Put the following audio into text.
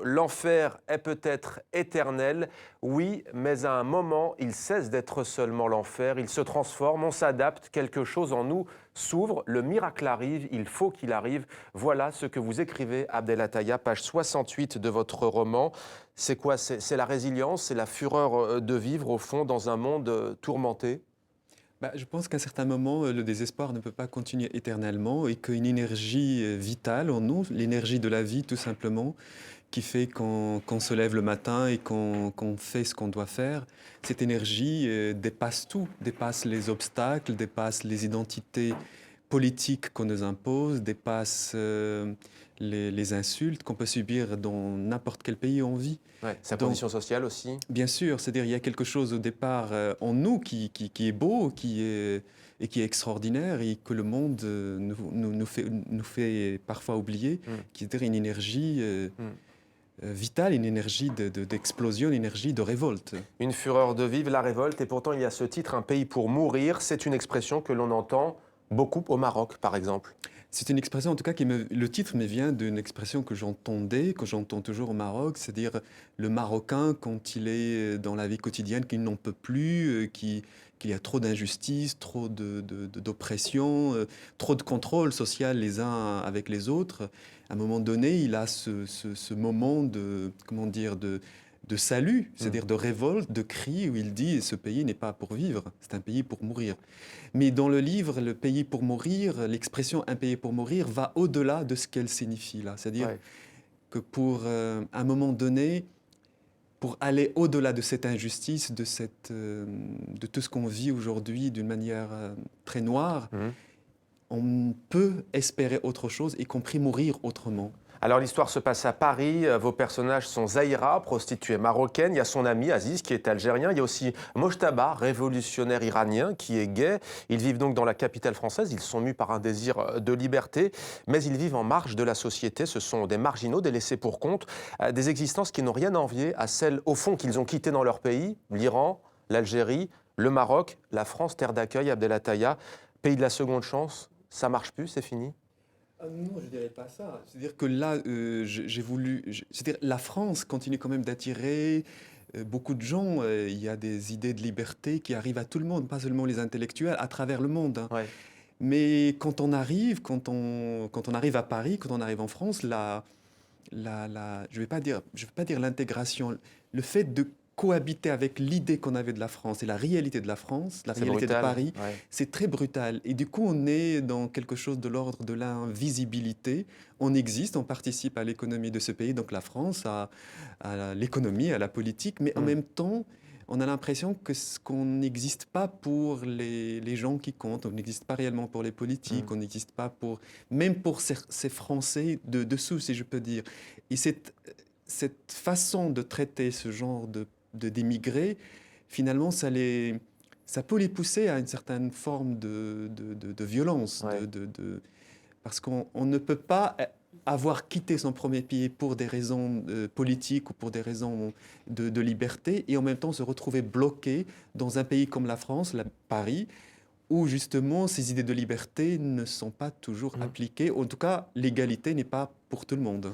L'enfer est peut-être éternel, oui, mais à un moment, il cesse d'être seulement l'enfer, il se transforme, on s'adapte, quelque chose en nous s'ouvre, le miracle arrive, il faut qu'il arrive. Voilà ce que vous écrivez, Abdel Attaya, page 68 de votre roman. C'est quoi? C'est la résilience, c'est la fureur de vivre, au fond, dans un monde tourmenté? Je pense qu'à un certain moment, le désespoir ne peut pas continuer éternellement et qu'une énergie vitale en nous, l'énergie de la vie tout simplement, qui fait qu'on se lève le matin et qu'on fait ce qu'on doit faire, cette énergie dépasse tout, dépasse les obstacles, dépasse les identités politiques qu'on nous impose, dépasse les insultes qu'on peut subir dans n'importe quel pays où on vit. Ouais, sa Donc, condition sociale aussi. bien sûr, c'est-à-dire il y a quelque chose au départ en nous qui est beau, et qui est extraordinaire et que le monde nous fait parfois oublier, Hmm, qui est une énergie hmm. vitale, une énergie d'explosion, une énergie de révolte. Une fureur de vivre, la révolte, et pourtant il y a ce titre, Un pays pour mourir, c'est une expression que l'on entend beaucoup au Maroc, par exemple. C'est une expression, en tout cas, le titre me vient d'une expression que j'entendais, que j'entends toujours au Maroc, c'est-à-dire le Marocain, quand il est dans la vie quotidienne, qu'il n'en peut plus, qu'il y a trop d'injustice, trop d'oppression, trop de contrôle social les uns avec les autres. À un moment donné, il a ce moment comment dire, de salut, Hmm. c'est-à-dire de révolte, de cri, où il dit, ce pays n'est pas pour vivre, c'est un pays pour mourir. Mais dans le livre, le pays pour mourir, l'expression un pays pour mourir va au-delà de ce qu'elle signifie là. C'est-à-dire Ouais. que pour un moment donné, pour aller au-delà de cette injustice, de tout ce qu'on vit aujourd'hui d'une manière très noire, Hmm. on peut espérer autre chose, y compris mourir autrement. Alors l'histoire se passe à Paris, vos personnages sont Zahira, prostituée marocaine, il y a son ami Aziz qui est algérien, il y a aussi Mojtaba, révolutionnaire iranien qui est gay. Ils vivent donc dans la capitale française, ils sont mus par un désir de liberté, mais ils vivent en marge de la société, ce sont des marginaux, des laissés pour compte, des existences qui n'ont rien à envier à celles au fond qu'ils ont quittées dans leur pays, l'Iran, l'Algérie, le Maroc, la France, terre d'accueil, Abdel Attaya, pays de la seconde chance, ça marche plus, c'est fini? Ah non, je dirais pas ça. C'est-à-dire que là, j'ai voulu. C'est-à-dire la France continue quand même d'attirer beaucoup de gens. Il y a des idées de liberté qui arrivent à tout le monde, pas seulement les intellectuels, à travers le monde, hein. Ouais. Mais quand on arrive à Paris, quand on arrive en France, je vais pas dire l'intégration, le fait de cohabiter avec l'idée qu'on avait de la France et la réalité de la France, la C'est réalité de brutal, Paris, ouais. c'est très brutal. Et du coup, on est dans quelque chose de l'ordre de l'invisibilité. On existe, on participe à l'économie de ce pays, donc la France, à l'économie, à la politique, mais en Hmm. même temps, on a l'impression qu'on n'existe pas pour les gens qui comptent, on n'existe pas réellement pour les Hmm. politiques, on n'existe pas pour, même pour ces Français de dessous, si je peux dire. Et cette façon de traiter ce genre d'émigrés, finalement, ça peut les pousser à une certaine forme de violence, Ouais. parce qu'on ne peut pas avoir quitté son premier pays pour des raisons politiques ou pour des raisons de liberté et en même temps se retrouver bloqué dans un pays comme la France, Paris, où justement ces idées de liberté ne sont pas toujours Hmm. appliquées. En tout cas, l'égalité n'est pas pour tout le monde.